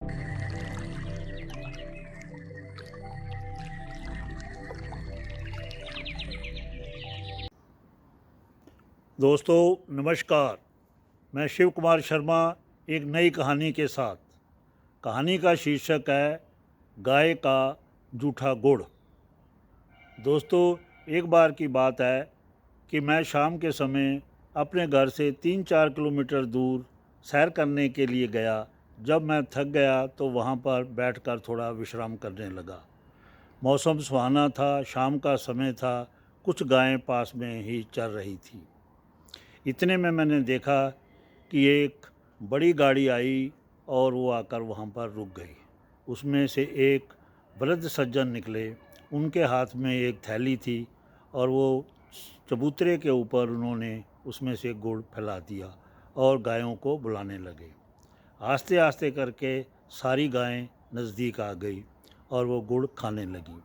दोस्तों नमस्कार। मैं शिव कुमार शर्मा एक नई कहानी के साथ। कहानी का शीर्षक है गाय का जूठा गुड़। दोस्तों एक बार की बात है कि मैं शाम के समय अपने घर से 3-4 किलोमीटर दूर सैर करने के लिए गया। जब मैं थक गया तो वहाँ पर बैठकर थोड़ा विश्राम करने लगा। मौसम सुहाना था, शाम का समय था। कुछ गायें पास में ही चर रही थी। इतने में मैंने देखा कि एक बड़ी गाड़ी आई और वो आकर वहाँ पर रुक गई। उसमें से एक वृद्ध सज्जन निकले। उनके हाथ में एक थैली थी और वो चबूतरे के ऊपर उन्होंने उसमें से गुड़ फैला दिया और गायों को बुलाने लगे। आस्ते आस्ते करके सारी गायें नज़दीक आ गई और वो गुड़ खाने लगी।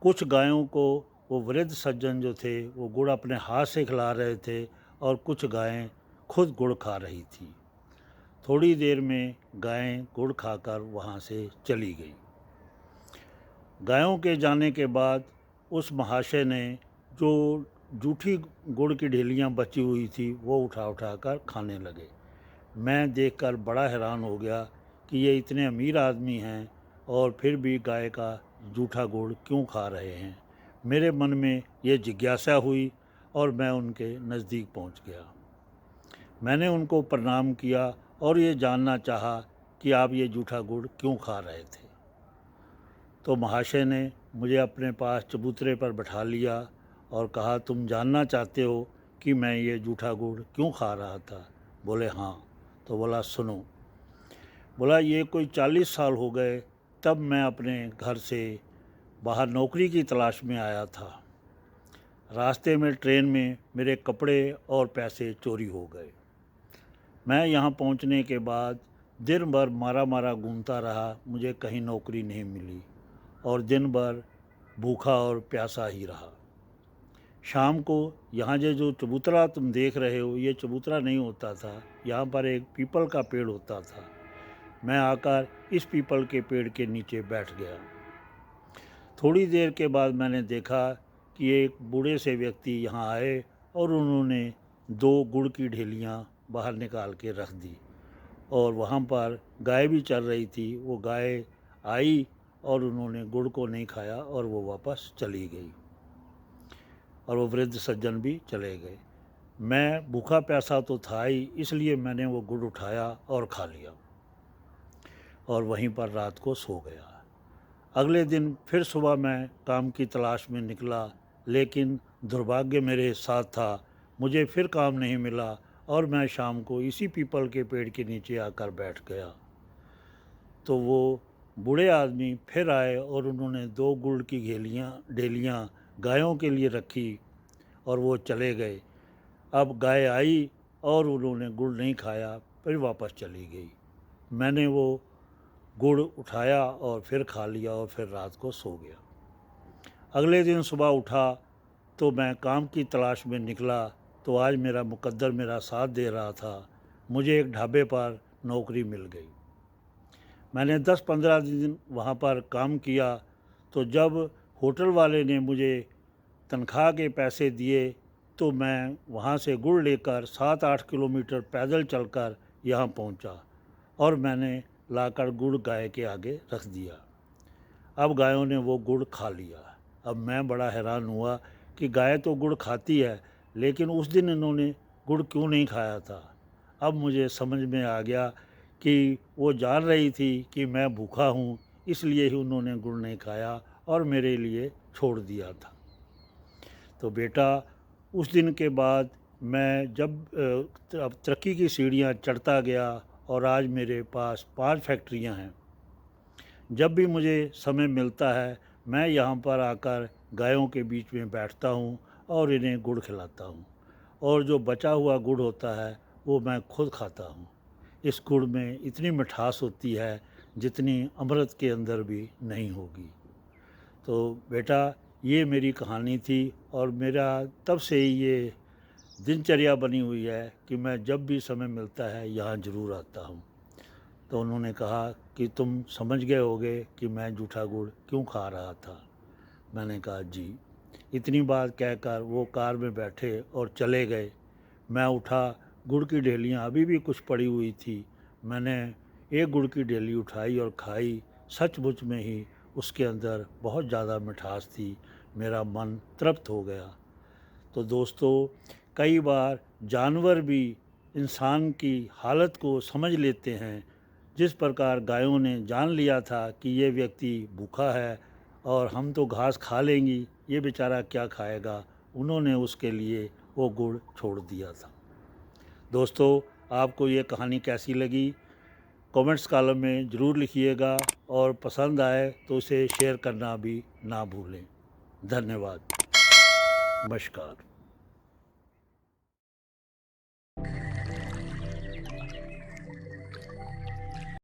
कुछ गायों को वो वृद्ध सज्जन जो थे वो गुड़ अपने हाथ से खिला रहे थे और कुछ गायें खुद गुड़ खा रही थी। थोड़ी देर में गायें गुड़ खाकर वहाँ से चली गई। गायों के जाने के बाद उस महाशय ने जो जूठी गुड़ की ढेलियाँ बची हुई थी वो उठा उठा कर खाने लगे। मैं देखकर बड़ा हैरान हो गया कि ये इतने अमीर आदमी हैं और फिर भी गाय का जूठा गुड़ क्यों खा रहे हैं। मेरे मन में ये जिज्ञासा हुई और मैं उनके नज़दीक पहुंच गया। मैंने उनको प्रणाम किया और ये जानना चाहा कि आप ये जूठा गुड़ क्यों खा रहे थे। तो महाशय ने मुझे अपने पास चबूतरे पर बैठा लिया और कहा, तुम जानना चाहते हो कि मैं ये जूठा गुड़ क्यों खा रहा था? बोले हाँ। तो बोला सुनो। बोला ये कोई 40 साल हो गए तब मैं अपने घर से बाहर नौकरी की तलाश में आया था। रास्ते में ट्रेन में मेरे कपड़े और पैसे चोरी हो गए। मैं यहाँ पहुँचने के बाद दिन भर मारा मारा घूमता रहा। मुझे कहीं नौकरी नहीं मिली और दिन भर भूखा और प्यासा ही रहा। शाम को यहाँ जो चबूतरा तुम देख रहे हो ये चबूतरा नहीं होता था, यहाँ पर एक पीपल का पेड़ होता था। मैं आकर इस पीपल के पेड़ के नीचे बैठ गया। थोड़ी देर के बाद मैंने देखा कि एक बूढ़े से व्यक्ति यहाँ आए और उन्होंने 2 गुड़ की ढेलियाँ बाहर निकाल के रख दी और वहाँ पर गाय भी चल रही थी। वो गाय आई और उन्होंने गुड़ को नहीं खाया और वो वापस चली गई और वो वृद्ध सज्जन भी चले गए। मैं भूखा प्यासा तो था ही, इसलिए मैंने वो गुड़ उठाया और खा लिया और वहीं पर रात को सो गया। अगले दिन फिर सुबह मैं काम की तलाश में निकला, लेकिन दुर्भाग्य मेरे साथ था। मुझे फिर काम नहीं मिला और मैं शाम को इसी पीपल के पेड़ के नीचे आकर बैठ गया। तो वो बूढ़े आदमी फिर आए और उन्होंने 2 गुड़ की ढेलियाँ गायों के लिए रखी और वो चले गए। अब गाय आई और उन्होंने गुड़ नहीं खाया, फिर वापस चली गई। मैंने वो गुड़ उठाया और फिर खा लिया और फिर रात को सो गया। अगले दिन सुबह उठा तो मैं काम की तलाश में निकला तो आज मेरा मुकद्दर मेरा साथ दे रहा था। मुझे एक ढाबे पर नौकरी मिल गई। मैंने 10-15 दिन वहाँ पर काम किया। तो जब होटल वाले ने मुझे तनख्वाह के पैसे दिए तो मैं वहाँ से गुड़ लेकर 7-8 किलोमीटर पैदल चलकर यहाँ पहुँचा और मैंने लाकर गुड़ गाय के आगे रख दिया। अब गायों ने वो गुड़ खा लिया। अब मैं बड़ा हैरान हुआ कि गाय तो गुड़ खाती है, लेकिन उस दिन इन्होंने गुड़ क्यों नहीं खाया था। अब मुझे समझ में आ गया कि वो जान रही थी कि मैं भूखा हूँ, इसलिए ही उन्होंने गुड़ नहीं खाया और मेरे लिए छोड़ दिया था। तो बेटा उस दिन के बाद मैं जब अब तरक्की की सीढ़ियाँ चढ़ता गया और आज मेरे पास 5 फैक्ट्रियाँ हैं। जब भी मुझे समय मिलता है मैं यहाँ पर आकर गायों के बीच में बैठता हूँ और इन्हें गुड़ खिलाता हूँ और जो बचा हुआ गुड़ होता है वो मैं खुद खाता हूँ। इस गुड़ में इतनी मिठास होती है जितनी अमृत के अंदर भी नहीं होगी। तो बेटा ये मेरी कहानी थी और मेरा तब से ही ये दिनचर्या बनी हुई है कि मैं जब भी समय मिलता है यहाँ ज़रूर आता हूँ। तो उन्होंने कहा कि तुम समझ गए होगे कि मैं जूठा गुड़ क्यों खा रहा था। मैंने कहा जी। इतनी बात कहकर वो कार में बैठे और चले गए। मैं उठा, गुड़ की ढेलियाँ अभी भी कुछ पड़ी हुई थी। मैंने एक गुड़ की ढेली उठाई और खाई। सचमुच में ही उसके अंदर बहुत ज़्यादा मिठास थी। मेरा मन तृप्त हो गया। तो दोस्तों, कई बार जानवर भी इंसान की हालत को समझ लेते हैं। जिस प्रकार गायों ने जान लिया था कि ये व्यक्ति भूखा है और हम तो घास खा लेंगी, ये बेचारा क्या खाएगा, उन्होंने उसके लिए वो गुड़ छोड़ दिया था। दोस्तों, आपको ये कहानी कैसी लगी कमेंट्स कॉलम में ज़रूर लिखिएगा, और पसंद आए तो उसे शेयर करना भी ना भूलें। धन्यवाद। नमस्कार।